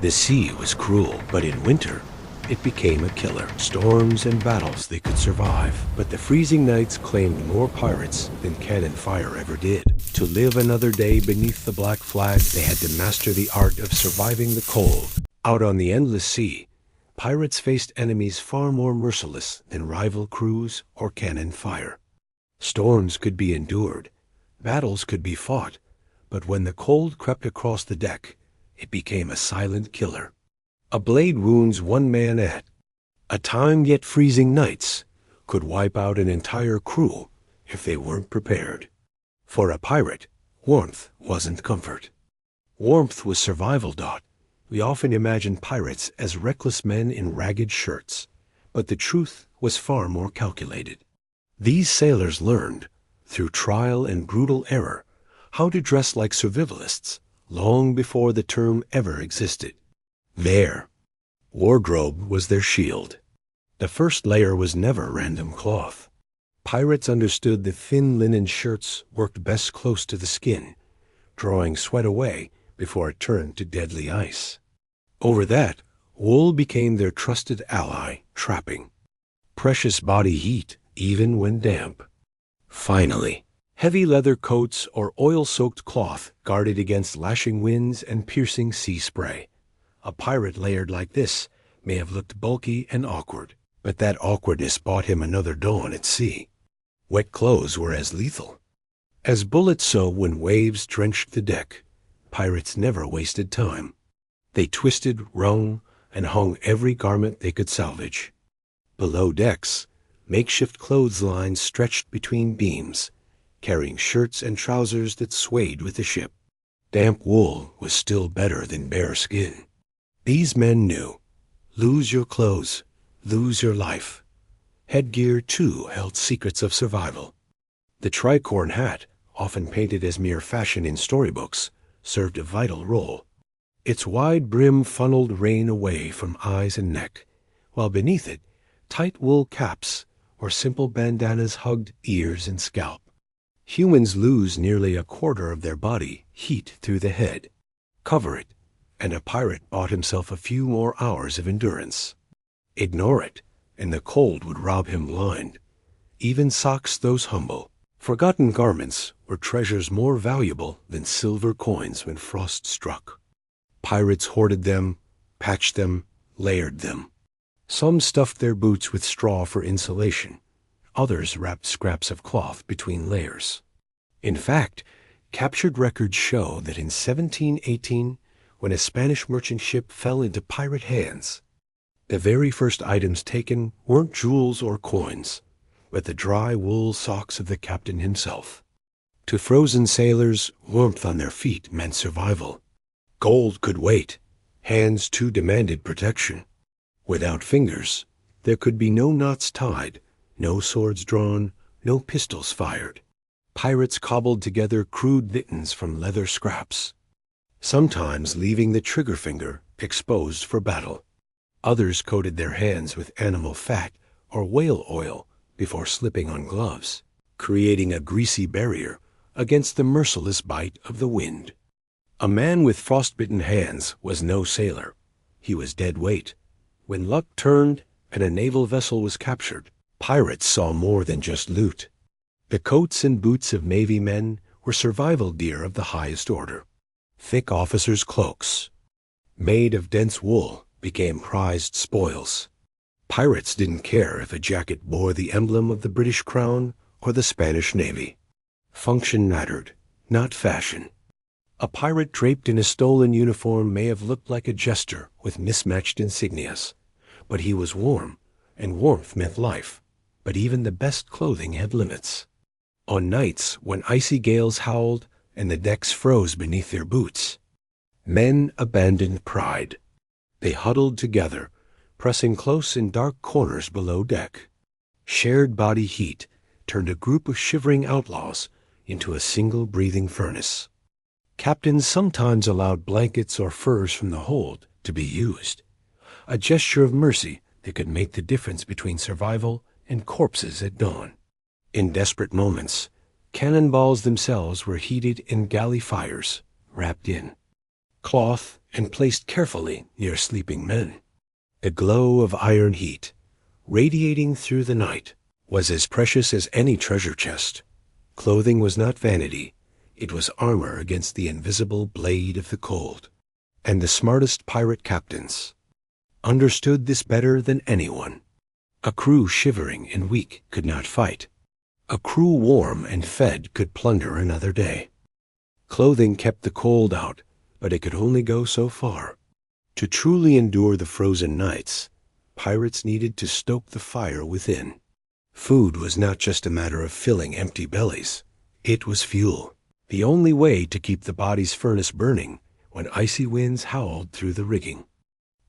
The sea was cruel, but in winter, it became a killer. Storms and battles they could survive, but the freezing nights claimed more pirates than cannon fire ever did. To live another day beneath the black flag, they had to master the art of surviving the cold. Out on the endless sea, pirates faced enemies far more merciless than rival crews or cannon fire. Storms could be endured, battles could be fought, but when the cold crept across the deck, it became a silent killer. A blade wounds one man at a time, yet freezing nights could wipe out an entire crew if they weren't prepared. For a pirate, warmth wasn't comfort. Warmth was survival. We often imagine pirates as reckless men in ragged shirts, but the truth was far more calculated. These sailors learned, through trial and brutal error, how to dress like survivalists long before the term ever existed. Their wardrobe was their shield. The first layer was never random cloth. Pirates understood that thin linen shirts worked best close to the skin, drawing sweat away before it turned to deadly ice. Over that, wool became their trusted ally, trapping precious body heat even when damp. Finally, heavy leather coats or oil-soaked cloth guarded against lashing winds and piercing sea spray. A pirate layered like this may have looked bulky and awkward, but that awkwardness bought him another dawn at sea. Wet clothes were as lethal as bullets, so when waves drenched the deck, pirates never wasted time. They twisted, wrung, and hung every garment they could salvage. Below decks, makeshift clotheslines stretched between beams, carrying shirts and trousers that swayed with the ship. Damp wool was still better than bare skin. These men knew, lose your clothes, lose your life. Headgear, too, held secrets of survival. The tricorn hat, often painted as mere fashion in storybooks, served a vital role. Its wide brim funneled rain away from eyes and neck, while beneath it, tight wool caps or simple bandanas hugged ears and scalp. Humans lose nearly a quarter of their body heat through the head. Cover it, and a pirate bought himself a few more hours of endurance. Ignore it, and the cold would rob him blind. Even socks those humble. Forgotten garments were treasures more valuable than silver coins when frost struck. Pirates hoarded them, patched them, layered them. Some stuffed their boots with straw for insulation. Others wrapped scraps of cloth between layers. In fact, captured records show that in 1718, when a Spanish merchant ship fell into pirate hands, the very first items taken weren't jewels or coins, but the dry wool socks of the captain himself. To frozen sailors, warmth on their feet meant survival. Gold could wait. Hands too demanded protection. Without fingers, there could be no knots tied, no swords drawn, no pistols fired. Pirates cobbled together crude mittens from leather scraps, sometimes leaving the trigger finger exposed for battle. Others coated their hands with animal fat or whale oil before slipping on gloves, creating a greasy barrier against the merciless bite of the wind. A man with frostbitten hands was no sailor. He was dead weight. When luck turned and a naval vessel was captured, pirates saw more than just loot. The coats and boots of Navy men were survival gear of the highest order. Thick officers' cloaks, made of dense wool, became prized spoils. Pirates didn't care if a jacket bore the emblem of the British Crown or the Spanish Navy. Function mattered, not fashion. A pirate draped in a stolen uniform may have looked like a jester with mismatched insignias, but he was warm, and warmth meant life. But even the best clothing had limits. On nights when icy gales howled and the decks froze beneath their boots, men abandoned pride. They huddled together, pressing close in dark corners below deck. Shared body heat turned a group of shivering outlaws into a single breathing furnace. Captains sometimes allowed blankets or furs from the hold to be used, a gesture of mercy that could make the difference between survival and corpses at dawn. In desperate moments, cannonballs themselves were heated in galley fires, wrapped in cloth, and placed carefully near sleeping men. The glow of iron heat, radiating through the night, was as precious as any treasure chest. Clothing was not vanity. It was armor against the invisible blade of the cold. And the smartest pirate captains understood this better than anyone. A crew shivering and weak could not fight. A crew warm and fed could plunder another day. Clothing kept the cold out, but it could only go so far. To truly endure the frozen nights, pirates needed to stoke the fire within. Food was not just a matter of filling empty bellies. It was fuel, the only way to keep the body's furnace burning when icy winds howled through the rigging.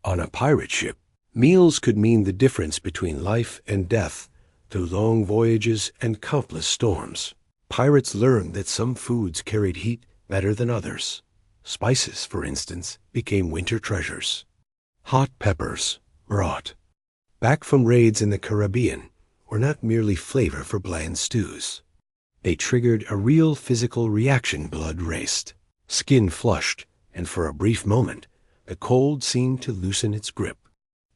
On a pirate ship, meals could mean the difference between life and death through long voyages and countless storms. Pirates learned that some foods carried heat better than others. Spices, for instance, became winter treasures. Hot peppers, brought back from raids in the Caribbean, were not merely flavor for bland stews. They triggered a real physical reaction. Blood raced, skin flushed, and for a brief moment, the cold seemed to loosen its grip.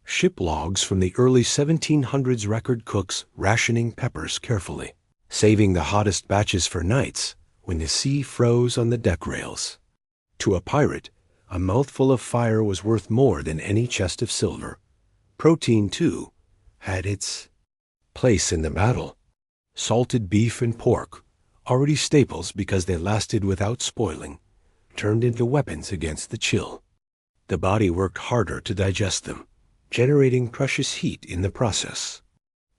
Ship logs from the early 1700s record cooks rationing peppers carefully, saving the hottest batches for nights when the sea froze on the deck rails. To a pirate, a mouthful of fire was worth more than any chest of silver. Protein, too, had its place in the battle. Salted beef and pork, already staples because they lasted without spoiling, turned into weapons against the chill. The body worked harder to digest them, generating precious heat in the process.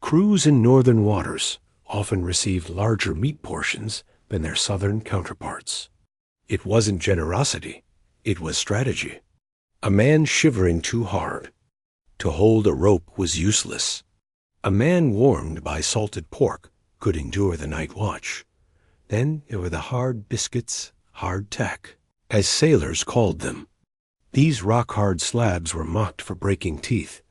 Crews in northern waters often received larger meat portions than their southern counterparts. It wasn't generosity, it was strategy. A man shivering too hard to hold a rope was useless. A man warmed by salted pork could endure the night watch. Then there were the hard biscuits, hard tack, as sailors called them. These rock-hard slabs were mocked for breaking teeth,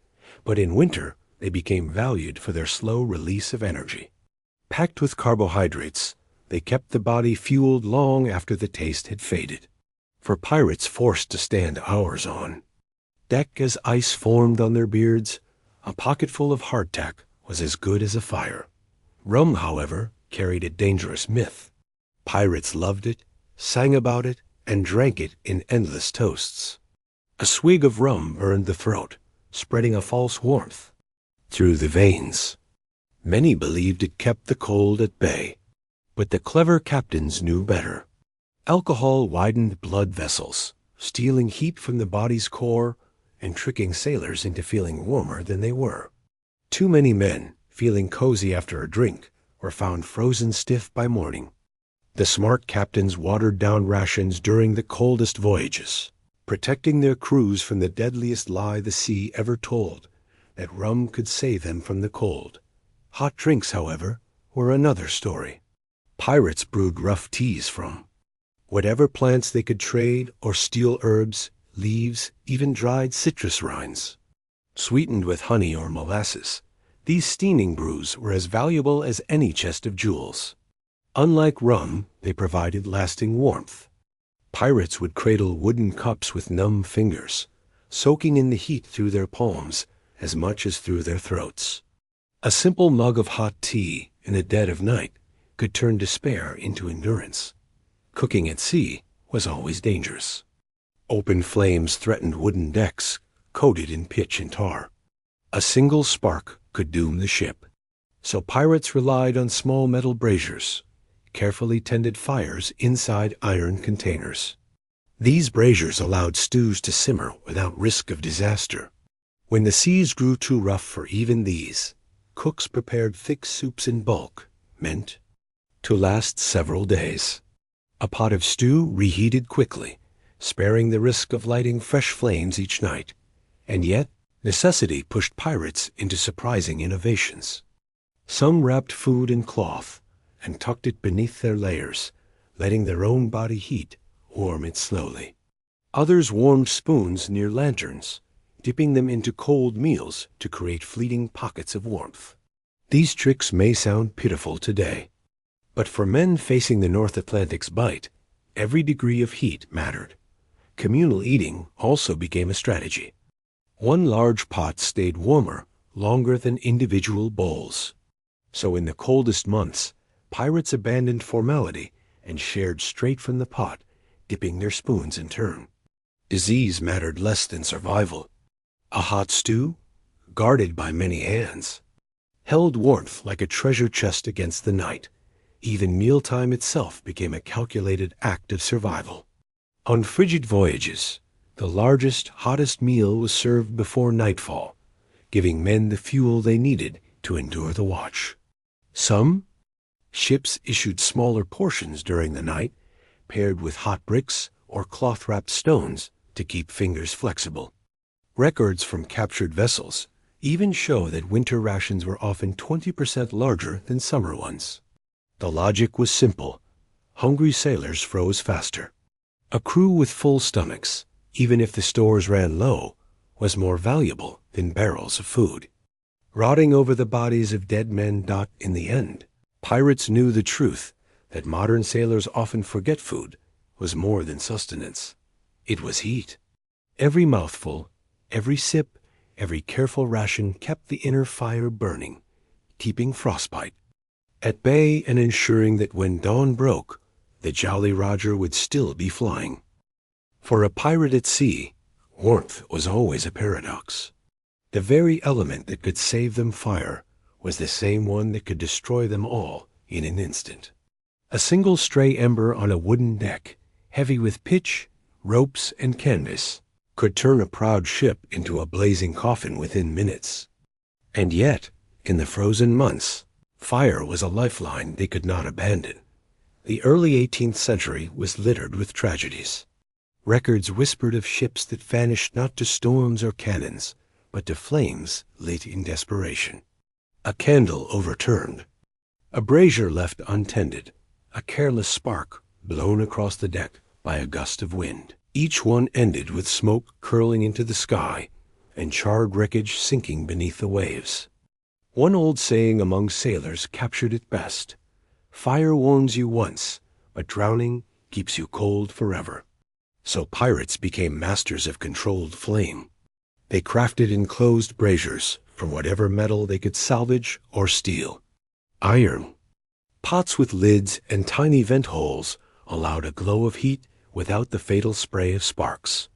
but in winter they became valued for their slow release of energy. Packed with carbohydrates, they kept the body fueled long after the taste had faded. For pirates forced to stand hours on deck as ice formed on their beards, a pocketful of hardtack was as good as a fire. Rum, however, carried a dangerous myth. Pirates loved it, sang about it, and drank it in endless toasts. A swig of rum burned the throat, spreading a false warmth through the veins. Many believed it kept the cold at bay, but the clever captains knew better. Alcohol widened blood vessels, stealing heat from the body's core and tricking sailors into feeling warmer than they were. Too many men, feeling cozy after a drink, were found frozen stiff by morning. The smart captains watered down rations during the coldest voyages, protecting their crews from the deadliest lie the sea ever told, that rum could save them from the cold. Hot drinks, however, were another story. Pirates brewed rough teas from whatever plants they could trade or steal, herbs, leaves, even dried citrus rinds. Sweetened with honey or molasses, these steaming brews were as valuable as any chest of jewels. Unlike rum, they provided lasting warmth. Pirates would cradle wooden cups with numb fingers, soaking in the heat through their palms as much as through their throats. A simple mug of hot tea in the dead of night could turn despair into endurance. Cooking at sea was always dangerous. Open flames threatened wooden decks coated in pitch and tar. A single spark could doom the ship. So pirates relied on small metal braziers, carefully tended fires inside iron containers. These braziers allowed stews to simmer without risk of disaster. When the seas grew too rough for even these, cooks prepared thick soups in bulk, meant to last several days. A pot of stew reheated quickly, sparing the risk of lighting fresh flames each night. And yet, necessity pushed pirates into surprising innovations. Some wrapped food in cloth and tucked it beneath their layers, letting their own body heat warm it slowly. Others warmed spoons near lanterns, dipping them into cold meals to create fleeting pockets of warmth. These tricks may sound pitiful today, but for men facing the North Atlantic's bite, every degree of heat mattered. Communal eating also became a strategy. One large pot stayed warmer longer than individual bowls. So in the coldest months, pirates abandoned formality and shared straight from the pot, dipping their spoons in turn. Disease mattered less than survival. A hot stew, guarded by many hands, held warmth like a treasure chest against the night. Even mealtime itself became a calculated act of survival. On frigid voyages, the largest, hottest meal was served before nightfall, giving men the fuel they needed to endure the watch. Some ships issued smaller portions during the night, paired with hot bricks or cloth-wrapped stones to keep fingers flexible. Records from captured vessels even show that winter rations were often 20% larger than summer ones. The logic was simple. Hungry sailors froze faster. A crew with full stomachs, even if the stores ran low, was more valuable than barrels of food. Rotting over the bodies of dead men. In the end, pirates knew the truth that modern sailors often forget food was more than sustenance. It was heat. Every mouthful, every sip, every careful ration kept the inner fire burning, keeping frostbite at bay and ensuring that when dawn broke, the Jolly Roger would still be flying. For a pirate at sea, warmth was always a paradox. The very element that could save them fire was the same one that could destroy them all in an instant. A single stray ember on a wooden deck, heavy with pitch, ropes, and canvas, could turn a proud ship into a blazing coffin within minutes. And yet, in the frozen months, fire was a lifeline they could not abandon. The early 18th century was littered with tragedies. Records whispered of ships that vanished not to storms or cannons, but to flames lit in desperation. A candle overturned, a brazier left untended, a careless spark blown across the deck by a gust of wind. Each one ended with smoke curling into the sky and charred wreckage sinking beneath the waves. One old saying among sailors captured it best: fire warms you once, but drowning keeps you cold forever. So pirates became masters of controlled flame. They crafted enclosed braziers from whatever metal they could salvage or steal. Iron pots with lids and tiny vent holes allowed a glow of heat without the fatal spray of sparks.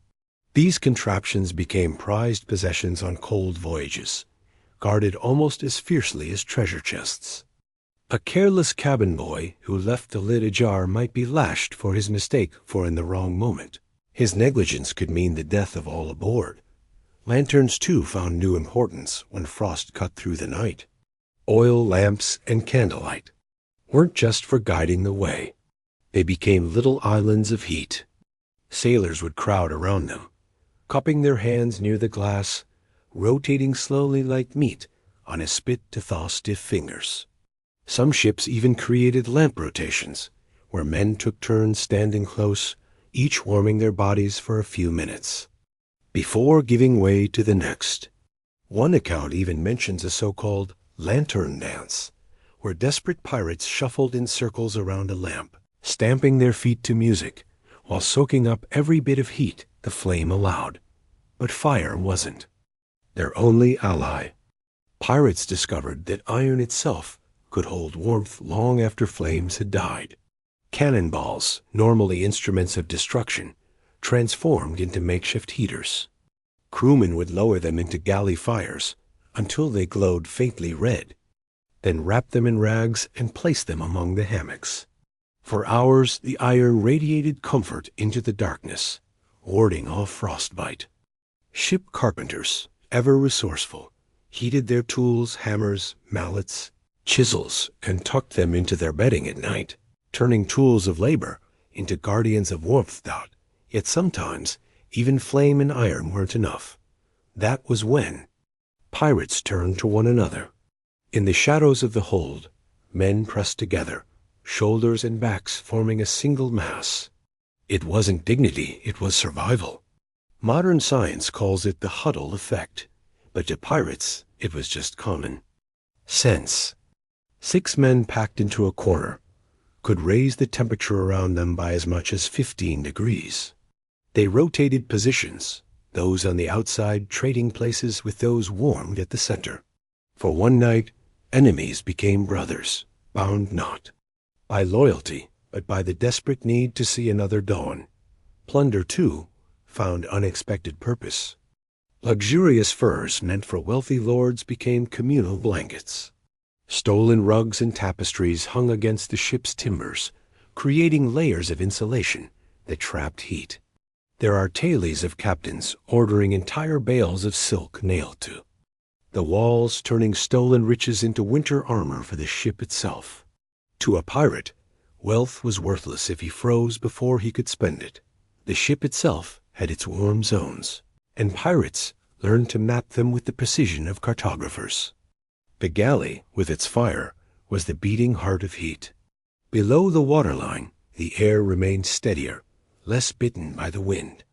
These contraptions became prized possessions on cold voyages, guarded almost as fiercely as treasure chests. A careless cabin boy who left the lid ajar might be lashed for his mistake, for in the wrong moment, his negligence could mean the death of all aboard. Lanterns, too, found new importance when frost cut through the night. Oil lamps and candlelight weren't just for guiding the way. They became little islands of heat. Sailors would crowd around them, cupping their hands near the glass, rotating slowly like meat on a spit to thaw stiff fingers. Some ships even created lamp rotations, where men took turns standing close, each warming their bodies for a few minutes, before giving way to the next. One account even mentions a so-called lantern dance, where desperate pirates shuffled in circles around a lamp, stamping their feet to music, while soaking up every bit of heat the flame allowed. But fire wasn't their only ally. Pirates discovered that iron itself could hold warmth long after flames had died. Cannonballs, normally instruments of destruction, transformed into makeshift heaters. Crewmen would lower them into galley fires until they glowed faintly red, then wrap them in rags and place them among the hammocks. For hours the iron radiated comfort into the darkness, warding off frostbite. Ship carpenters, ever resourceful, heated their tools, hammers, mallets, chisels, and tucked them into their bedding at night, turning tools of labor into guardians of warmth. Yet sometimes even flame and iron weren't enough. That was when pirates turned to one another. In the shadows of the hold, men pressed together, shoulders and backs forming a single mass. It wasn't dignity, it was survival. Modern science calls it the huddle effect, but to pirates it was just common sense. 6 men packed into a corner could raise the temperature around them by as much as 15 degrees. They rotated positions, those on the outside trading places with those warmed at the center. For one night, enemies became brothers, bound not by loyalty, but by the desperate need to see another dawn. Plunder, too, found unexpected purpose. Luxurious furs meant for wealthy lords became communal blankets. Stolen rugs and tapestries hung against the ship's timbers, creating layers of insulation that trapped heat. There are tales of captains ordering entire bales of silk nailed to the walls, turning stolen riches into winter armor for the ship itself. To a pirate, wealth was worthless if he froze before he could spend it. The ship itself had its warm zones, and pirates learned to map them with the precision of cartographers. The galley, with its fire, was the beating heart of heat. Below the waterline, the air remained steadier, less bitten by the wind.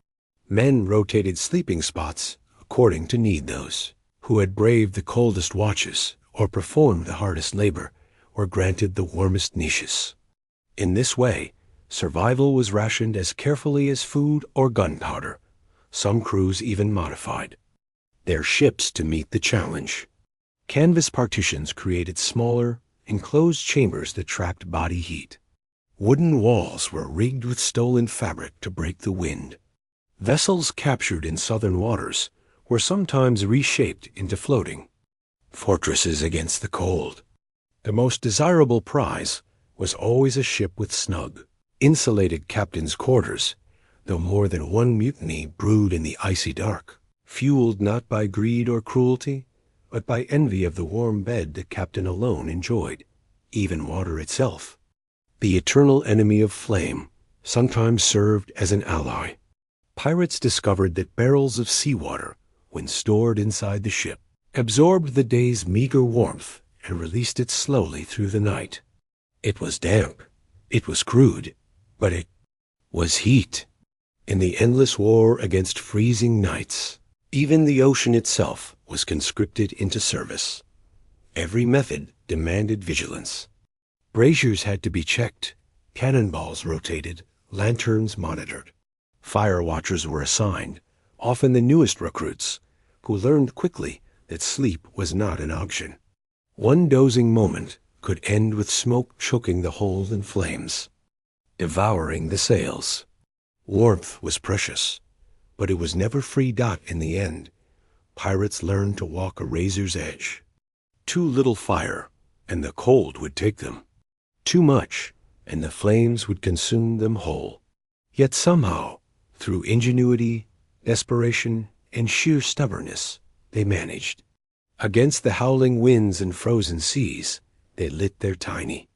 Men rotated sleeping spots according to need. Those who had braved the coldest watches or performed the hardest labor were granted the warmest niches. In this way, survival was rationed as carefully as food or gunpowder, some crews even modified their ships to meet the challenge. Canvas partitions created smaller, enclosed chambers that trapped body heat. Wooden walls were rigged with stolen fabric to break the wind. Vessels captured in southern waters were sometimes reshaped into floating fortresses against the cold. The most desirable prize was always a ship with snug, insulated captain's quarters, though more than one mutiny brewed in the icy dark, fueled not by greed or cruelty, but by envy of the warm bed the captain alone enjoyed, even water itself. The eternal enemy of flame sometimes served as an ally. Pirates discovered that barrels of seawater, when stored inside the ship, absorbed the day's meager warmth and released it slowly through the night. It was damp, it was crude, but it was heat. In the endless war against freezing nights, even the ocean itself was conscripted into service. Every method demanded vigilance. Braziers had to be checked, cannonballs rotated, lanterns monitored. Fire watchers were assigned, often the newest recruits, who learned quickly that sleep was not an option. One dozing moment could end with smoke choking the hold in flames, devouring the sails. Warmth was precious, but it was never free. In the end, pirates learned to walk a razor's edge. Too little fire, and the cold would take them. Too much, and the flames would consume them whole. Yet somehow, through ingenuity, desperation, and sheer stubbornness, they managed. Against the howling winds and frozen seas, they lit their tiny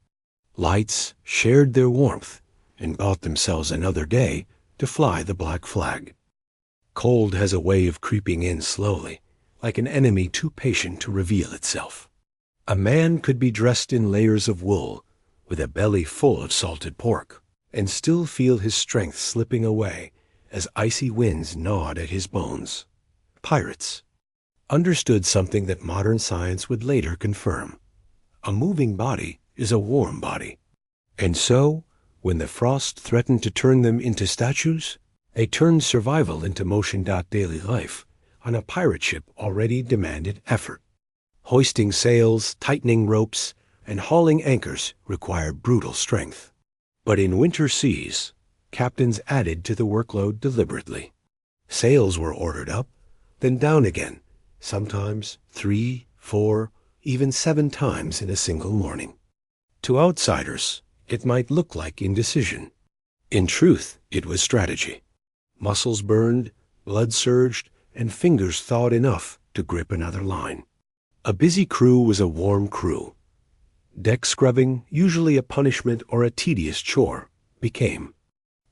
lights, shared their warmth, and bought themselves another day to fly the black flag. Cold has a way of creeping in slowly, like an enemy too patient to reveal itself. A man could be dressed in layers of wool, with a belly full of salted pork, and still feel his strength slipping away as icy winds gnawed at his bones. Pirates understood something that modern science would later confirm. A moving body is a warm body. And so, when the frost threatened to turn them into statues, they turned survival into motion. Daily life on a pirate ship already demanded effort. Hoisting sails, tightening ropes, and hauling anchors required brutal strength. But in winter seas, captains added to the workload deliberately. Sails were ordered up, then down again, sometimes 3, 4, even 7 times in a single morning. To outsiders, it might look like indecision. In truth, it was strategy. Muscles burned, blood surged, and fingers thawed enough to grip another line. A busy crew was a warm crew. Deck scrubbing, usually a punishment or a tedious chore, became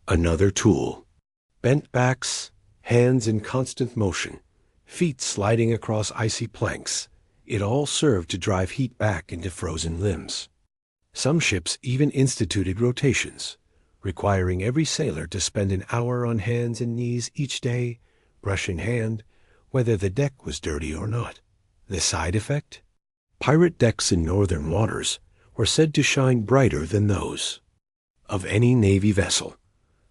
another tool. Bent backs, hands in constant motion, feet sliding across icy planks, it all served to drive heat back into frozen limbs. Some ships even instituted rotations, requiring every sailor to spend an hour on hands and knees each day, brush in hand, whether the deck was dirty or not. The side effect? Pirate decks in northern waters were said to shine brighter than those of any Navy vessel.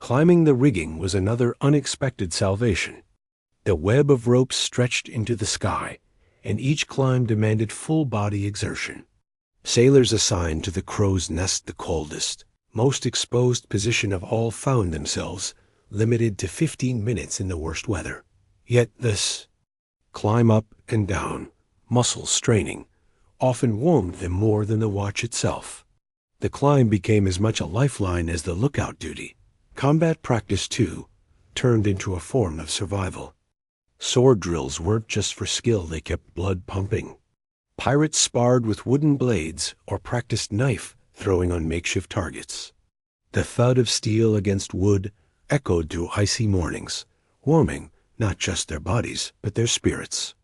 Climbing the rigging was another unexpected salvation. The web of ropes stretched into the sky, and each climb demanded full-body exertion. Sailors assigned to the crow's nest the coldest, most exposed position of all found themselves limited to 15 minutes in the worst weather. Yet this climb up and down, muscles straining, often warmed them more than the watch itself. The climb became as much a lifeline as the lookout duty. Combat practice, too, turned into a form of survival. Sword drills weren't just for skill, they kept blood pumping. Pirates sparred with wooden blades or practiced knife throwing on makeshift targets. The thud of steel against wood echoed through icy mornings, warming not just their bodies, but their spirits.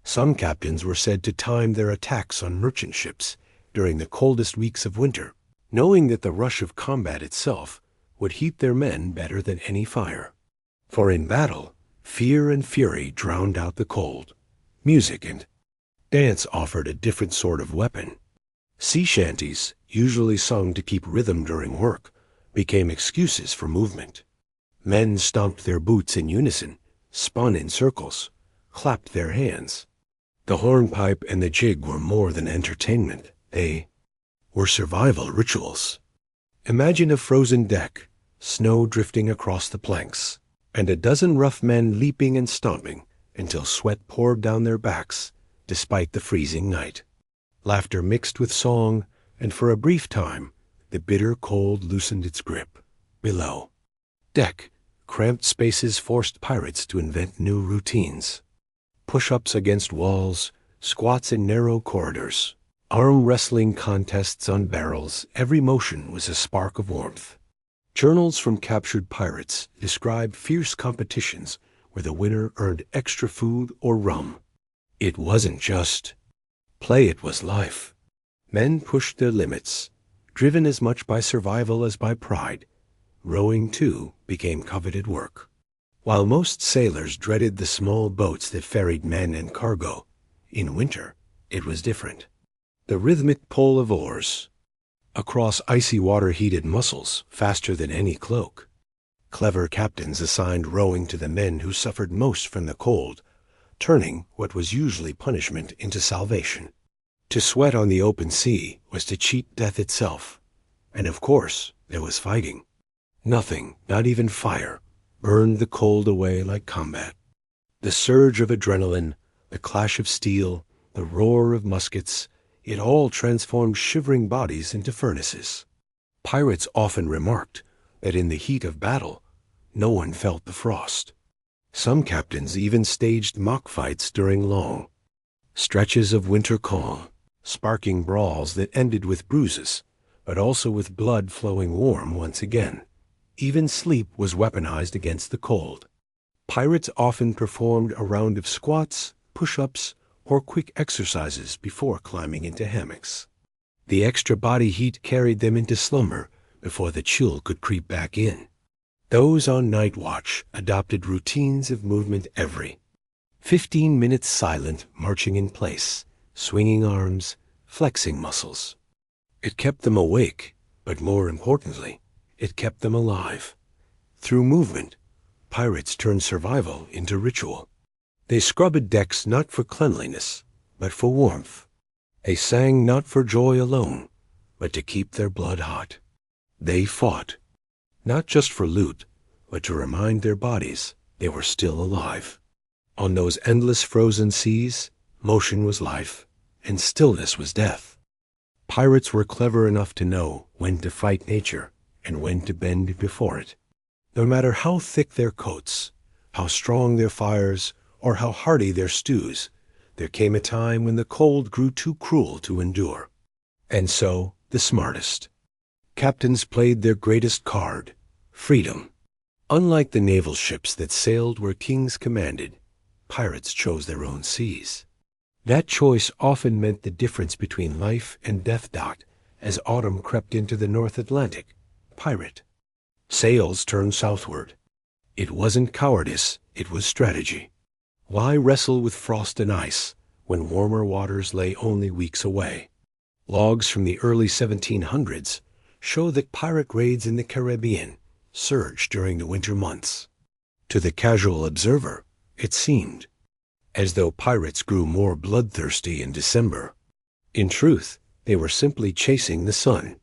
Some captains were said to time their attacks on merchant ships during the coldest weeks of winter, knowing that the rush of combat itself would heat their men better than any fire. For in battle, fear and fury drowned out the cold. Music and dance offered a different sort of weapon. Sea shanties, usually sung to keep rhythm during work, became excuses for movement. Men stomped their boots in unison, spun in circles, clapped their hands. The hornpipe and the jig were more than entertainment. They were survival rituals. Imagine a frozen deck, snow drifting across the planks, and a dozen rough men leaping and stomping until sweat poured down their backs despite the freezing night. Laughter mixed with song, and for a brief time, the bitter cold loosened its grip. Below deck, cramped spaces forced pirates to invent new routines. Push-ups against walls, squats in narrow corridors, arm wrestling contests on barrels, every motion was a spark of warmth. Journals from captured pirates describe fierce competitions where the winner earned extra food or rum. It wasn't just play, it was life. Men pushed their limits, driven as much by survival as by pride. Rowing, too, became coveted work. While most sailors dreaded the small boats that ferried men and cargo, in winter it was different. The rhythmic pull of oars across icy water heated muscles faster than any cloak. Clever captains assigned rowing to the men who suffered most from the cold, turning what was usually punishment into salvation. To sweat on the open sea was to cheat death itself. And of course, there was fighting. Nothing, not even fire, burned the cold away like combat. The surge of adrenaline, the clash of steel, the roar of muskets, it all transformed shivering bodies into furnaces. Pirates often remarked that in the heat of battle, no one felt the frost. Some captains even staged mock fights during long stretches of winter calm, sparking brawls that ended with bruises, but also with blood flowing warm once again. Even sleep was weaponized against the cold. Pirates often performed a round of squats, push-ups, or quick exercises before climbing into hammocks. The extra body heat carried them into slumber before the chill could creep back in. Those on night watch adopted routines of movement every 15 minutes, silent, marching in place, swinging arms, flexing muscles. It kept them awake, but more importantly, it kept them alive. Through movement, pirates turned survival into ritual. They scrubbed decks not for cleanliness, but for warmth. They sang not for joy alone, but to keep their blood hot. They fought, not just for loot, but to remind their bodies they were still alive. On those endless frozen seas, motion was life, and stillness was death. Pirates were clever enough to know when to fight nature and when to bend before it. No matter how thick their coats, how strong their fires, or how hearty their stews, there came a time when the cold grew too cruel to endure. And so, the smartest captains played their greatest card, freedom. Unlike the naval ships that sailed where kings commanded, pirates chose their own seas. That choice often meant the difference between life and death. As autumn crept into the North Atlantic, pirate sails turned southward. It wasn't cowardice, it was strategy. Why wrestle with frost and ice when warmer waters lay only weeks away? Logs from the early 1700s show that pirate raids in the Caribbean surged during the winter months. To the casual observer, it seemed as though pirates grew more bloodthirsty in December. In truth, they were simply chasing the sun.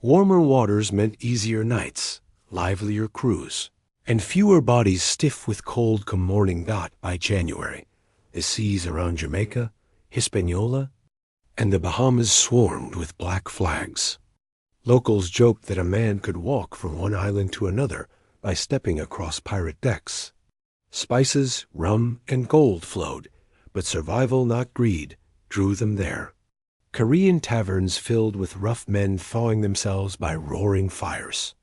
Warmer waters meant easier nights, livelier crews, and fewer bodies stiff with cold come morning dot by January. The seas around Jamaica, Hispaniola, and the Bahamas swarmed with black flags. Locals joked that a man could walk from one island to another by stepping across pirate decks. Spices, rum, and gold flowed, but survival, not greed, drew them there. Korean taverns filled with rough men thawing themselves by roaring fires.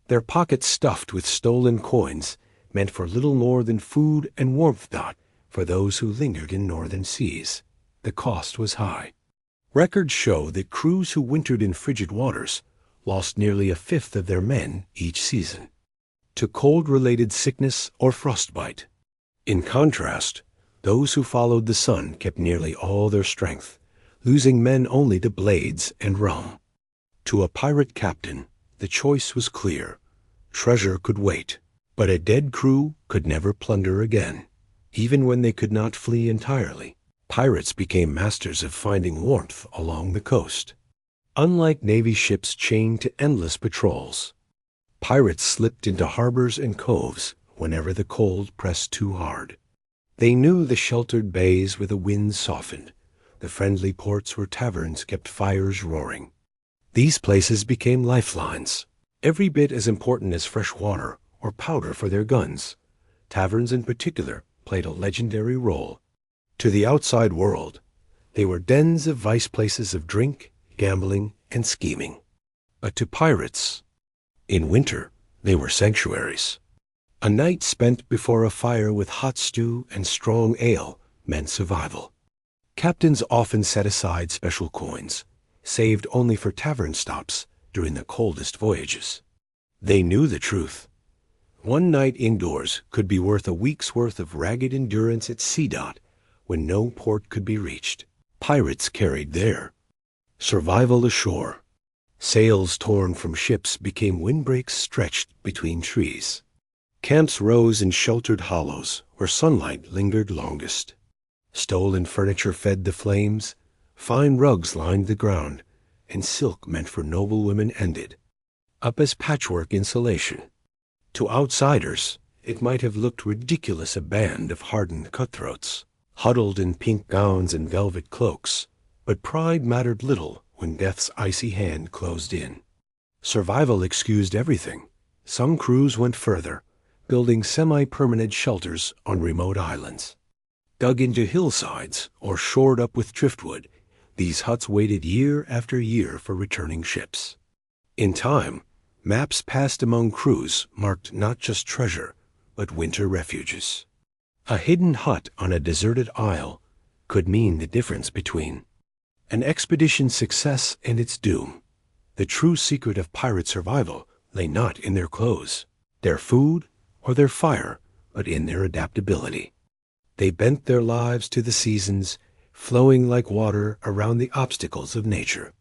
Their pockets stuffed with stolen coins meant for little more than food and warmth for those who lingered in northern seas. The cost was high. Records show that crews who wintered in frigid waters lost nearly a fifth of their men each season to cold-related sickness or frostbite. In contrast, those who followed the sun kept nearly all their strength, losing men only to blades and rum. To a pirate captain, the choice was clear. Treasure could wait, but a dead crew could never plunder again. Even when they could not flee entirely, pirates became masters of finding warmth along the coast. Unlike Navy ships chained to endless patrols, pirates slipped into harbors and coves whenever the cold pressed too hard. They knew the sheltered bays where the winds softened, the friendly ports where taverns kept fires roaring. These places became lifelines, every bit as important as fresh water or powder for their guns. Taverns in particular played a legendary role. To the outside world, they were dens of vice, places of drink, gambling, and scheming. But to pirates, in winter, they were sanctuaries. A night spent before a fire with hot stew and strong ale meant survival. Captains often set aside special coins, saved only for tavern stops during the coldest voyages. They knew the truth. One night indoors could be worth a week's worth of ragged endurance at sea when no port could be reached. Pirates carried their survival ashore. Sails torn from ships became windbreaks stretched between trees. Camps rose in sheltered hollows where sunlight lingered longest. Stolen furniture fed the flames, fine rugs lined the ground, and silk meant for noble women ended up as patchwork insulation. To outsiders, it might have looked ridiculous, a band of hardened cutthroats, huddled in pink gowns and velvet cloaks, but pride mattered little when death's icy hand closed in. Survival excused everything. Some crews went further, building semi-permanent shelters on remote islands. Dug into hillsides or shored up with driftwood, these huts waited year after year for returning ships. In time, maps passed among crews marked not just treasure, but winter refuges. A hidden hut on a deserted isle could mean the difference between an expedition's success and its doom. The true secret of pirate survival lay not in their clothes, their food, or their fire, but in their adaptability. They bent their lives to the seasons, flowing like water around the obstacles of nature.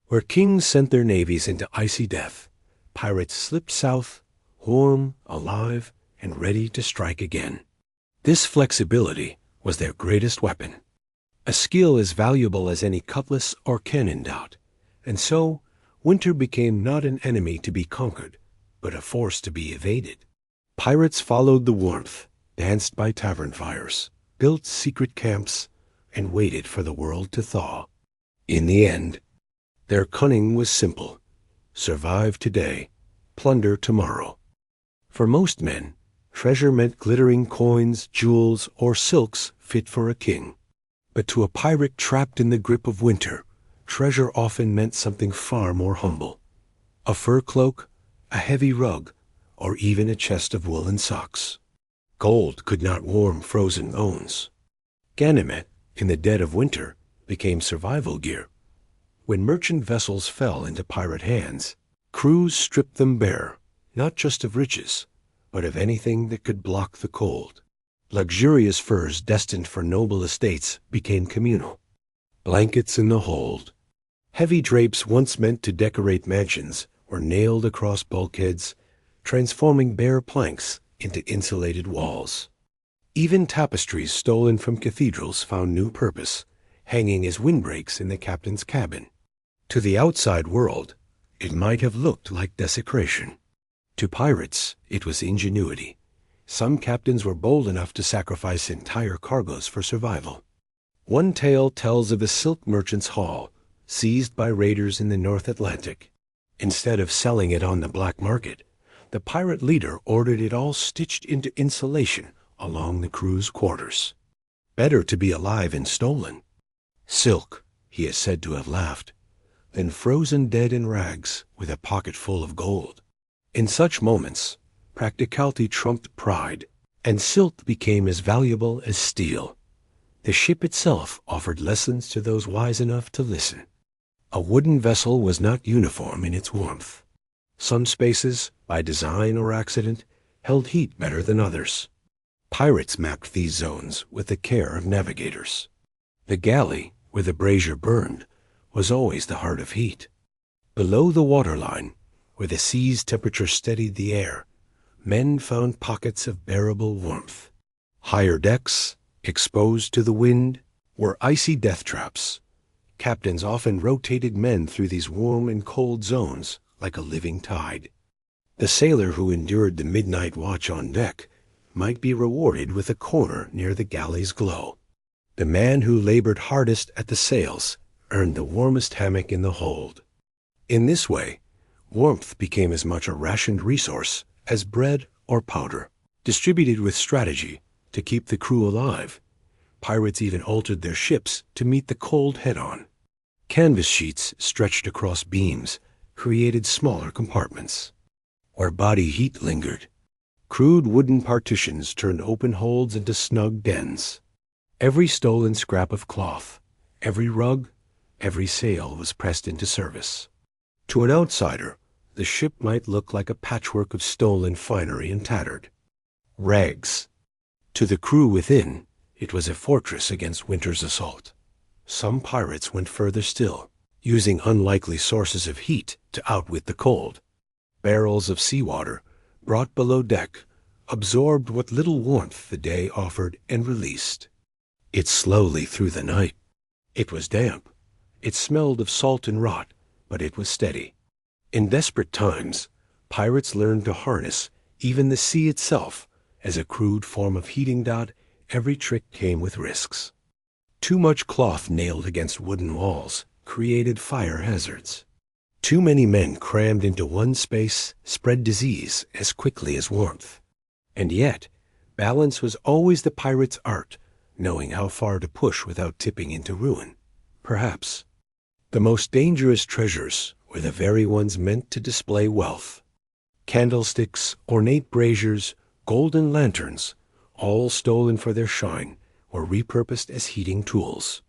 Where kings sent their navies into icy death, pirates slipped south, warm, alive, and ready to strike again. This flexibility was their greatest weapon, a skill as valuable as any cutlass or cannon, and so winter became not an enemy to be conquered, but a force to be evaded. Pirates followed the warmth, danced by tavern fires, built secret camps, and waited for the world to thaw. In the end, their cunning was simple: survive today, plunder tomorrow. For most men, treasure meant glittering coins, jewels, or silks fit for a king. But to a pirate trapped in the grip of winter, treasure often meant something far more humble: a fur cloak, a heavy rug, or even a chest of woolen socks. Gold could not warm frozen bones. Ganymet, in the dead of winter, became survival gear. When merchant vessels fell into pirate hands, crews stripped them bare, not just of riches, but of anything that could block the cold. Luxurious furs destined for noble estates became communal. Blankets in the hold. Heavy drapes once meant to decorate mansions were nailed across bulkheads, transforming bare planks into insulated walls. Even tapestries stolen from cathedrals found new purpose, hanging as windbreaks in the captain's cabin. To the outside world, it might have looked like desecration. To pirates, it was ingenuity. Some captains were bold enough to sacrifice entire cargoes for survival. One tale tells of a silk merchant's haul, seized by raiders in the North Atlantic. Instead of selling it on the black market, the pirate leader ordered it all stitched into insulation along the crew's quarters. Better to be alive and stolen. Silk, he is said to have laughed, than frozen dead in rags with a pocket full of gold. In such moments, practicality trumped pride, and silk became as valuable as steel. The ship itself offered lessons to those wise enough to listen. A wooden vessel was not uniform in its warmth. Some spaces, by design or accident, held heat better than others. Pirates mapped these zones with the care of navigators. The galley, where the brazier burned, was always the heart of heat. Below the waterline, where the sea's temperature steadied the air, men found pockets of bearable warmth. Higher decks, exposed to the wind, were icy death traps. Captains often rotated men through these warm and cold zones like a living tide. The sailor who endured the midnight watch on deck might be rewarded with a corner near the galley's glow. The man who labored hardest at the sails earned the warmest hammock in the hold. In this way, warmth became as much a rationed resource as bread or powder. Distributed with strategy to keep the crew alive, pirates even altered their ships to meet the cold head-on. Canvas sheets stretched across beams created smaller compartments. Where body heat lingered, crude wooden partitions turned open holds into snug dens. Every stolen scrap of cloth, every rug, every sail was pressed into service. To an outsider, the ship might look like a patchwork of stolen finery and tattered rags. To the crew within, it was a fortress against winter's assault. Some pirates went further still, using unlikely sources of heat to outwit the cold. Barrels of seawater, brought below deck, absorbed what little warmth the day offered and released it slowly through the night. It was damp. It smelled of salt and rot, but it was steady. In desperate times, pirates learned to harness even the sea itself as a crude form of heating. Every trick came with risks. Too much cloth nailed against wooden walls created fire hazards. Too many men crammed into one space spread disease as quickly as warmth. And yet, balance was always the pirate's art, knowing how far to push without tipping into ruin. Perhaps the most dangerous treasures were the very ones meant to display wealth. Candlesticks, ornate braziers, golden lanterns, all stolen for their shine, were repurposed as heating tools.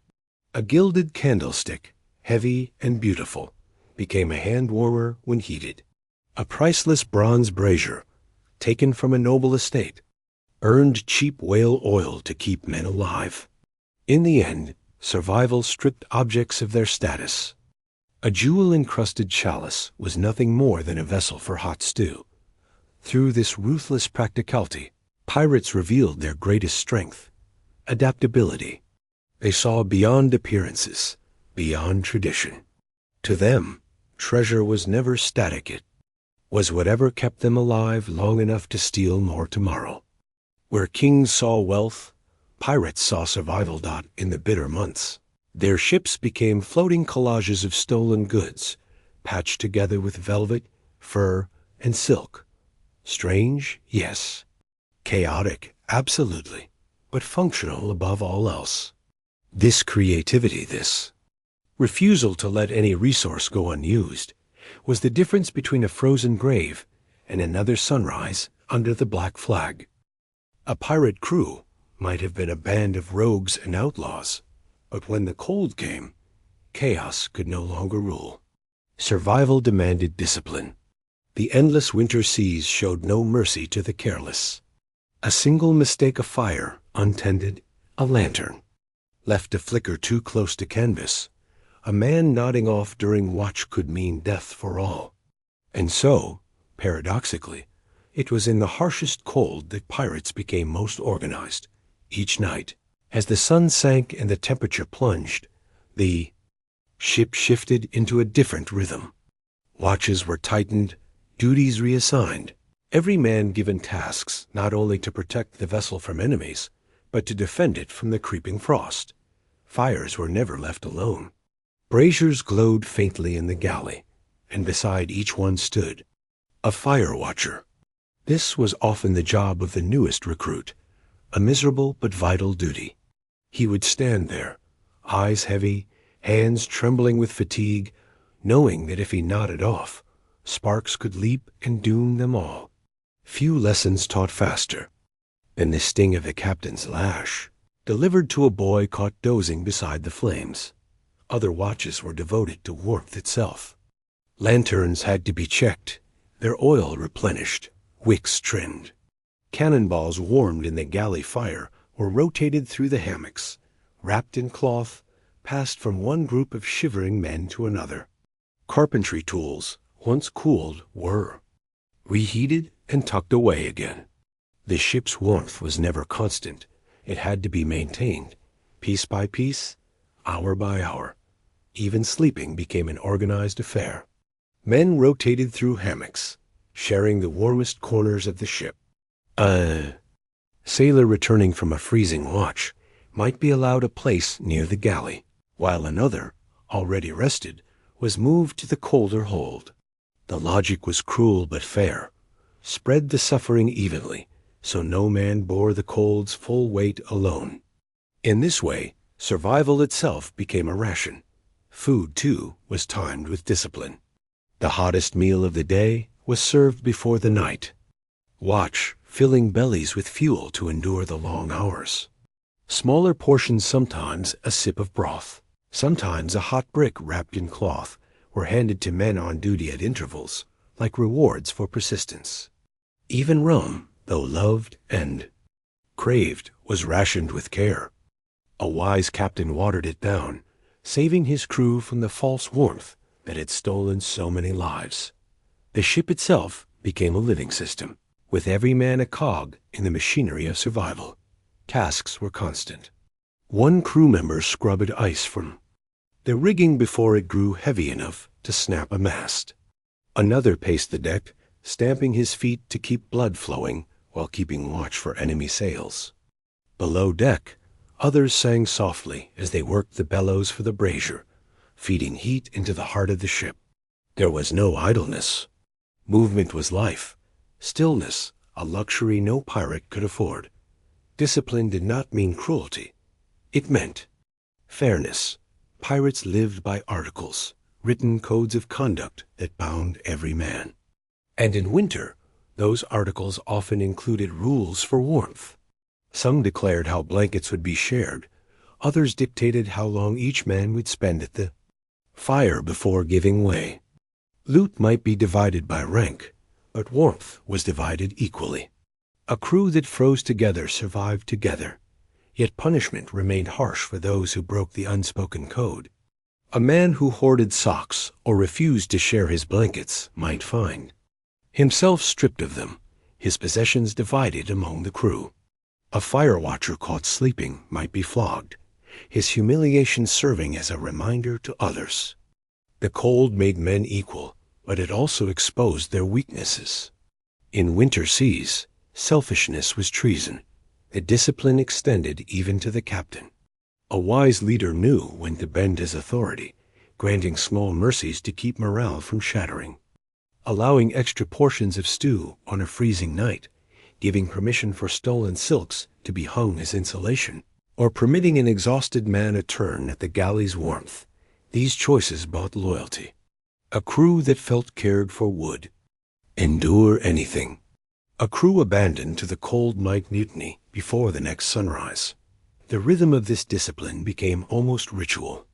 A gilded candlestick, heavy and beautiful, became a hand-warmer when heated. A priceless bronze brazier, taken from a noble estate, earned cheap whale oil to keep men alive. In the end, survival stripped objects of their status. A jewel-encrusted chalice was nothing more than a vessel for hot stew. Through this ruthless practicality, pirates revealed their greatest strength, adaptability. They saw beyond appearances, beyond tradition. To them, treasure was never static. It was whatever kept them alive long enough to steal more tomorrow. Where kings saw wealth, pirates saw survival. In the bitter months, their ships became floating collages of stolen goods, patched together with velvet, fur, and silk. Strange, yes. Chaotic, absolutely, but functional above all else. This creativity, this refusal to let any resource go unused, was the difference between a frozen grave and another sunrise under the black flag. A pirate crew might have been a band of rogues and outlaws, but when the cold came, chaos could no longer rule. Survival demanded discipline. The endless winter seas showed no mercy to the careless. A single mistake of fire, untended, a lantern, left to flicker too close to canvas, a man nodding off during watch could mean death for all. And so, paradoxically, It was in the harshest cold that pirates became most organized. Each night, as the sun sank and the temperature plunged, the ship shifted into a different rhythm. Watches were tightened, duties reassigned, every man given tasks not only to protect the vessel from enemies, but to defend it from the creeping frost. Fires were never left alone. Braziers glowed faintly in the galley, and beside each one stood a fire watcher. This was often the job of the newest recruit, a miserable but vital duty. He would stand there, eyes heavy, hands trembling with fatigue, knowing that if he nodded off, sparks could leap and doom them all. Few lessons taught faster than the sting of the captain's lash, delivered to a boy caught dozing beside the flames. Other watches were devoted to warmth itself. Lanterns had to be checked, their oil replenished, wicks trimmed. Cannonballs warmed in the galley fire were rotated through the hammocks, wrapped in cloth, passed from one group of shivering men to another. Carpentry tools, once cooled, were reheated and tucked away again. The ship's warmth was never constant. It had to be maintained, piece by piece, hour by hour. Even sleeping became an organized affair. Men rotated through hammocks, sharing the warmest corners of the ship. A sailor returning from a freezing watch might be allowed a place near the galley, while another, already rested, was moved to the colder hold. The logic was cruel but fair. Spread the suffering evenly, so no man bore the cold's full weight alone. In this way, survival itself became a ration. Food, too, was timed with discipline. The hottest meal of the day was served before the night. Watch, filling bellies with fuel to endure the long hours. Smaller portions, sometimes a sip of broth, sometimes a hot brick wrapped in cloth, were handed to men on duty at intervals, like rewards for persistence. Even rum, though loved and craved, was rationed with care. A wise captain watered it down, saving his crew from the false warmth that had stolen so many lives. The ship itself became a living system, with every man a cog in the machinery of survival. Tasks were constant. One crew member scrubbed ice from the rigging before it grew heavy enough to snap a mast. Another paced the deck, stamping his feet to keep blood flowing while keeping watch for enemy sails. Below deck, others sang softly as they worked the bellows for the brazier, feeding heat into the heart of the ship. There was no idleness. Movement was life. Stillness, a luxury no pirate could afford. Discipline did not mean cruelty. It meant fairness. Pirates lived by articles, written codes of conduct that bound every man. And in winter, those articles often included rules for warmth. Some declared how blankets would be shared. Others dictated how long each man would spend at the fire before giving way. Loot might be divided by rank, but warmth was divided equally. A crew that froze together survived together, yet punishment remained harsh for those who broke the unspoken code. A man who hoarded socks or refused to share his blankets might find himself stripped of them, his possessions divided among the crew. A fire watcher caught sleeping might be flogged, his humiliation serving as a reminder to others. The cold made men equal, but it also exposed their weaknesses. In winter seas, selfishness was treason. The discipline extended even to the captain. A wise leader knew when to bend his authority, granting small mercies to keep morale from shattering. Allowing extra portions of stew on a freezing night, giving permission for stolen silks to be hung as insulation, or permitting an exhausted man a turn at the galley's warmth. These choices bought loyalty. A crew that felt cared for would endure anything. A crew abandoned to the cold might mutiny before the next sunrise. The rhythm of this discipline became almost ritual.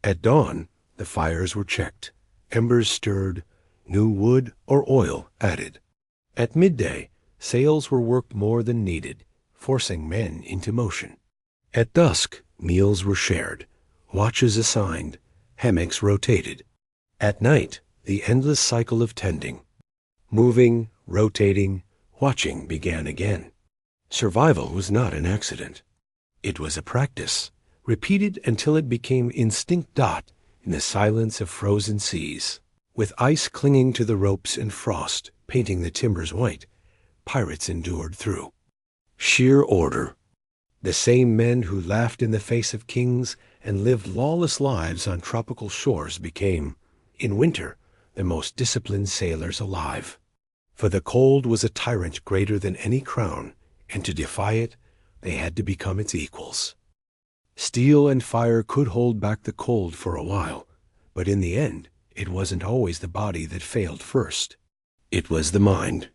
At dawn, the fires were checked, embers stirred, new wood or oil added. At midday, sails were worked more than needed, forcing men into motion. At dusk, meals were shared, watches assigned, hammocks rotated. At night, the endless cycle of tending, moving, rotating, watching began again. Survival was not an accident. It was a practice, repeated until it became instinct. In the silence of frozen seas, with ice clinging to the ropes and frost painting the timbers white, pirates endured through. Sheer order. The same men who laughed in the face of kings and lived lawless lives on tropical shores became, in winter, the most disciplined sailors alive. For the cold was a tyrant greater than any crown, and to defy it, they had to become its equals. Steel and fire could hold back the cold for a while, but in the end, it wasn't always the body that failed first. It was the mind.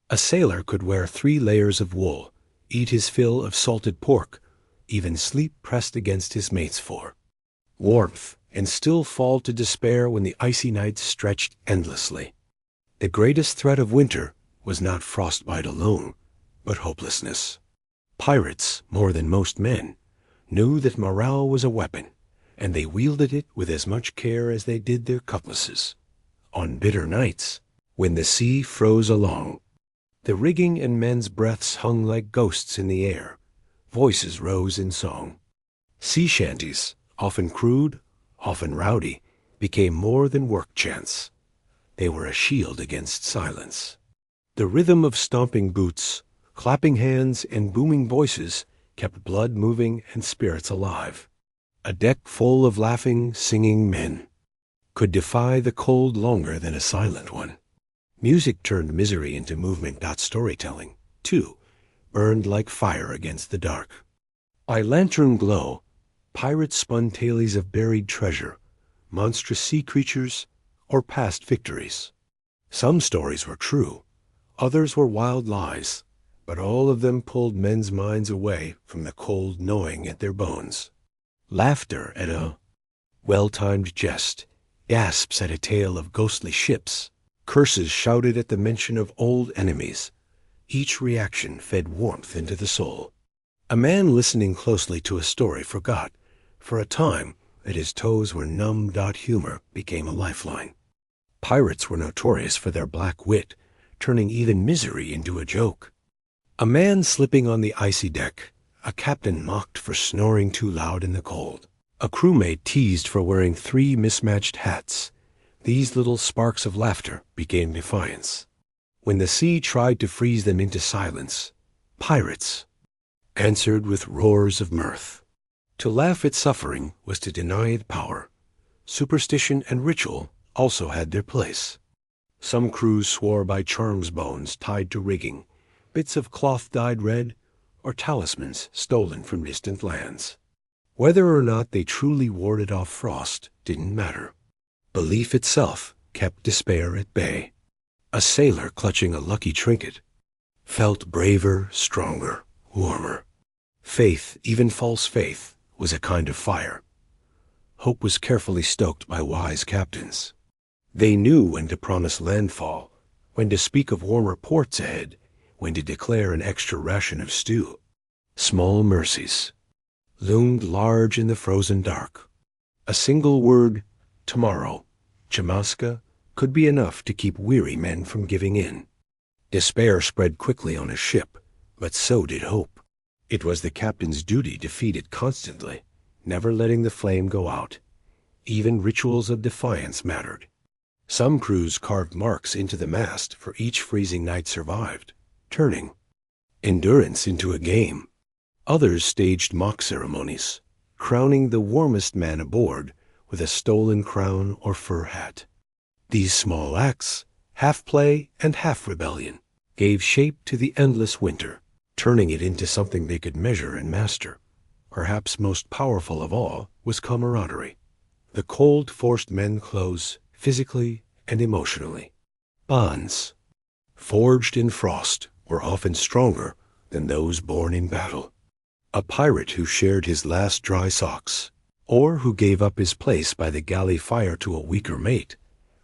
A sailor could wear 3 layers of wool, eat his fill of salted pork, even sleep pressed against his mate's fore. Warmth, and still fall to despair when the icy nights stretched endlessly. The greatest threat of winter was not frostbite alone, but hopelessness. Pirates, more than most men, knew that morale was a weapon, and they wielded it with as much care as they did their cutlasses. On bitter nights, when the sea froze along, the rigging and men's breaths hung like ghosts in the air. Voices rose in song. Sea shanties, often crude, often rowdy, became more than work chants. They were a shield against silence. The rhythm of stomping boots, clapping hands, and booming voices kept blood moving and spirits alive. A deck full of laughing, singing men could defy the cold longer than a silent one. Music turned misery into movement. Storytelling, too, burned like fire against the dark. By lantern glow, pirates spun tales of buried treasure, monstrous sea creatures, or past victories. Some stories were true, others were wild lies, but all of them pulled men's minds away from the cold gnawing at their bones. Laughter at a well-timed jest, gasps at a tale of ghostly ships, curses shouted at the mention of old enemies. Each reaction fed warmth into the soul. A man listening closely to a story forgot, for a time, that his toes were numb. Humor became a lifeline. Pirates were notorious for their black wit, turning even misery into a joke. A man slipping on the icy deck, a captain mocked for snoring too loud in the cold. A crewmate teased for wearing 3 mismatched hats. These little sparks of laughter became defiance. When the sea tried to freeze them into silence, pirates answered with roars of mirth. To laugh at suffering was to deny it power. Superstition and ritual also had their place. Some crews swore by charms bones tied to rigging, bits of cloth dyed red, or talismans stolen from distant lands. Whether or not they truly warded off frost didn't matter. Belief itself kept despair at bay. A sailor clutching a lucky trinket felt braver, stronger, warmer. Faith, even false faith, was a kind of fire. Hope was carefully stoked by wise captains. They knew when to promise landfall, when to speak of warmer ports ahead, when to declare an extra ration of stew. Small mercies loomed large in the frozen dark. A single word, tomorrow, Chamaska, could be enough to keep weary men from giving in. Despair spread quickly on a ship, but so did hope. It was the captain's duty to feed it constantly, never letting the flame go out. Even rituals of defiance mattered. Some crews carved marks into the mast for each freezing night survived, turning endurance into a game. Others staged mock ceremonies, crowning the warmest man aboard with a stolen crown or fur hat. These small acts, half play and half rebellion, gave shape to the endless winter, turning it into something they could measure and master. Perhaps most powerful of all was camaraderie. The cold forced men close, physically and emotionally. Bonds, forged in frost, were often stronger than those born in battle. A pirate who shared his last dry socks, or who gave up his place by the galley fire to a weaker mate,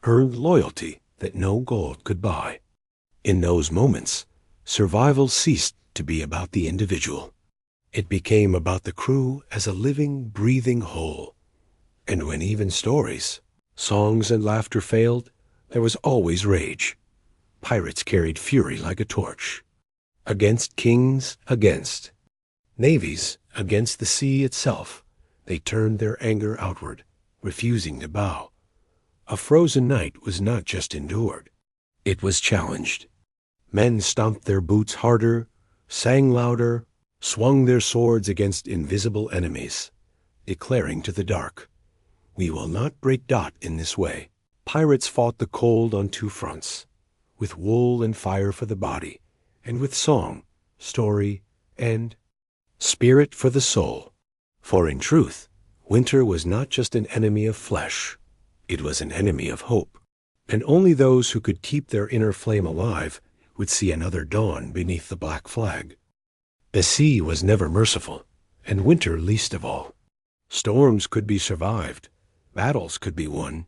earned loyalty that no gold could buy. In those moments, survival ceased to be about the individual. It became about the crew as a living, breathing whole. And when even stories, songs, and laughter failed, there was always rage. Pirates carried fury like a torch. Against kings, against navies, against the sea itself, they turned their anger outward, refusing to bow. A frozen night was not just endured, it was challenged. Men stomped their boots harder, sang louder, swung their swords against invisible enemies, declaring to the dark, "We will not break dot in this way." Pirates fought the cold on two fronts, with wool and fire for the body, and with song, story, and spirit for the soul. For in truth, winter was not just an enemy of flesh, it was an enemy of hope. And only those who could keep their inner flame alive would see another dawn beneath the black flag. The sea was never merciful, and winter least of all. Storms could be survived, battles could be won,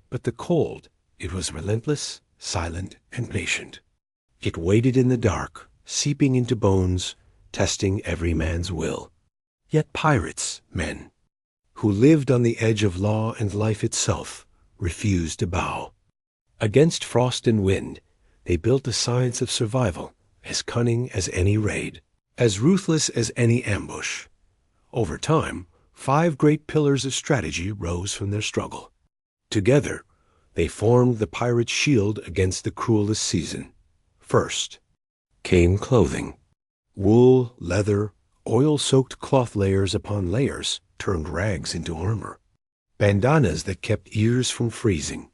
but the cold, it was relentless, silent, and patient. It waited in the dark, seeping into bones, testing every man's will. Yet pirates, men, who lived on the edge of law and life itself, refused to bow. Against frost and wind, they built a science of survival as cunning as any raid, as ruthless as any ambush. Over time, 5 great pillars of strategy rose from their struggle. Together, they formed the pirate's shield against the cruelest season. First came clothing. Wool, leather, oil-soaked cloth layers upon layers turned rags into armor. Bandanas that kept ears from freezing.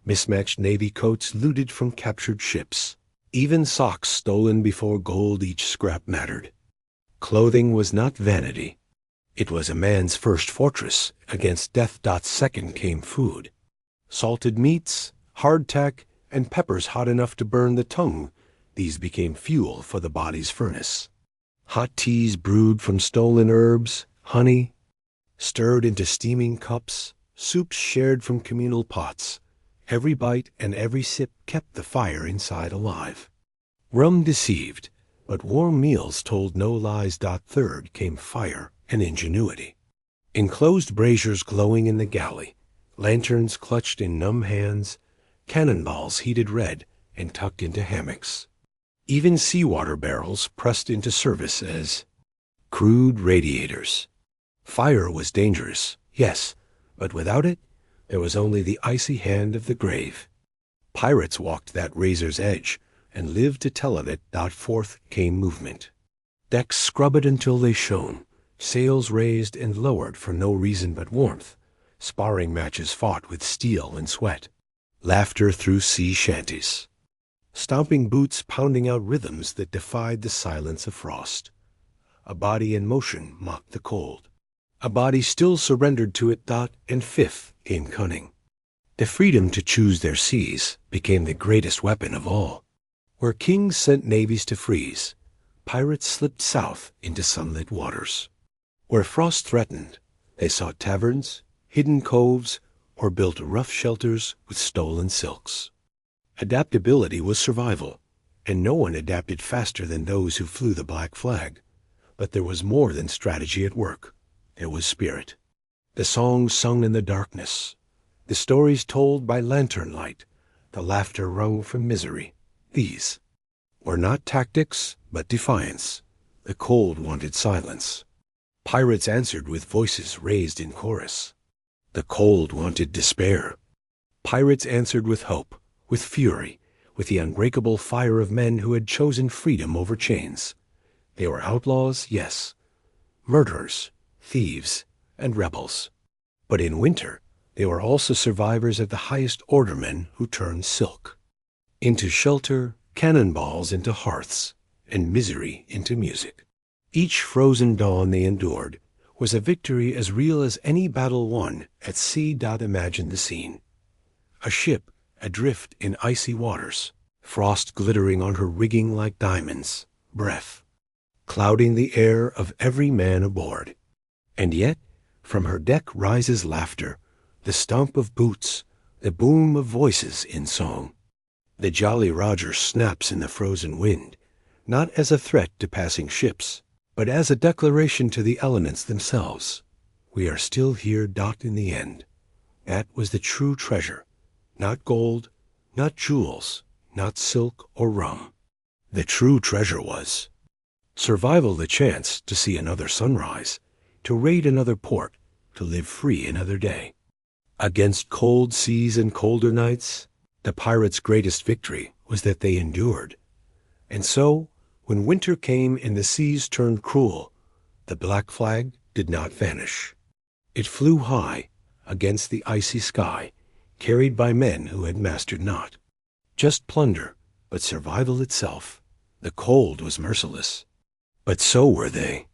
Mismatched navy coats looted from captured ships. Even socks stolen before gold each scrap mattered. Clothing was not vanity. It was a man's first fortress. Against death. Second came food. Salted meats, hardtack, and peppers hot enough to burn the tongue. These became fuel for the body's furnace. Hot teas brewed from stolen herbs, honey, stirred into steaming cups, soups shared from communal pots. Every bite and every sip kept the fire inside alive. Rum deceived, but warm meals told no lies. Third came fire and ingenuity. Enclosed braziers glowing in the galley, lanterns clutched in numb hands, cannonballs heated red and tucked into hammocks. Even seawater barrels pressed into service as crude radiators. Fire was dangerous, yes, but without it, there was only the icy hand of the grave. Pirates walked that razor's edge and lived to tell of it. Fourth came movement. Decks scrubbed until they shone, sails raised and lowered for no reason but warmth. Sparring matches fought with steel and sweat. Laughter through sea shanties. Stomping boots pounding out rhythms that defied the silence of frost. A body in motion mocked the cold. A body still surrendered to it. And fifth came cunning. The freedom to choose their seas became the greatest weapon of all. Where kings sent navies to freeze, pirates slipped south into sunlit waters. Where frost threatened, they sought taverns, hidden coves, or built rough shelters with stolen silks. Adaptability was survival, and no one adapted faster than those who flew the black flag. But there was more than strategy at work. There was spirit. The songs sung in the darkness, the stories told by lantern light, the laughter wrung from misery. These were not tactics, but defiance. The cold wanted silence. Pirates answered with voices raised in chorus. The cold wanted despair. Pirates answered with hope, with fury, with the unbreakable fire of men who had chosen freedom over chains. They were outlaws, yes, murderers, thieves, and rebels. But in winter, they were also survivors of the highest order men who turned silk into shelter, cannonballs into hearths, and misery into music. Each frozen dawn they endured was a victory as real as any battle won at sea. Imagine the scene. A ship adrift in icy waters, frost glittering on her rigging like diamonds, breath clouding the air of every man aboard. And yet, from her deck rises laughter, the stomp of boots, the boom of voices in song. The Jolly Roger snaps in the frozen wind, not as a threat to passing ships, but as a declaration to the elements themselves. We are still here. In the end. That was the true treasure. Not gold, not jewels, not silk or rum. The true treasure was survival, the chance to see another sunrise, to raid another port, to live free another day. Against cold seas and colder nights, the pirates' greatest victory was that they endured. And so, when winter came and the seas turned cruel, the black flag did not vanish. It flew high against the icy sky, carried by men who had mastered not just plunder, but survival itself. The cold was merciless, but so were they.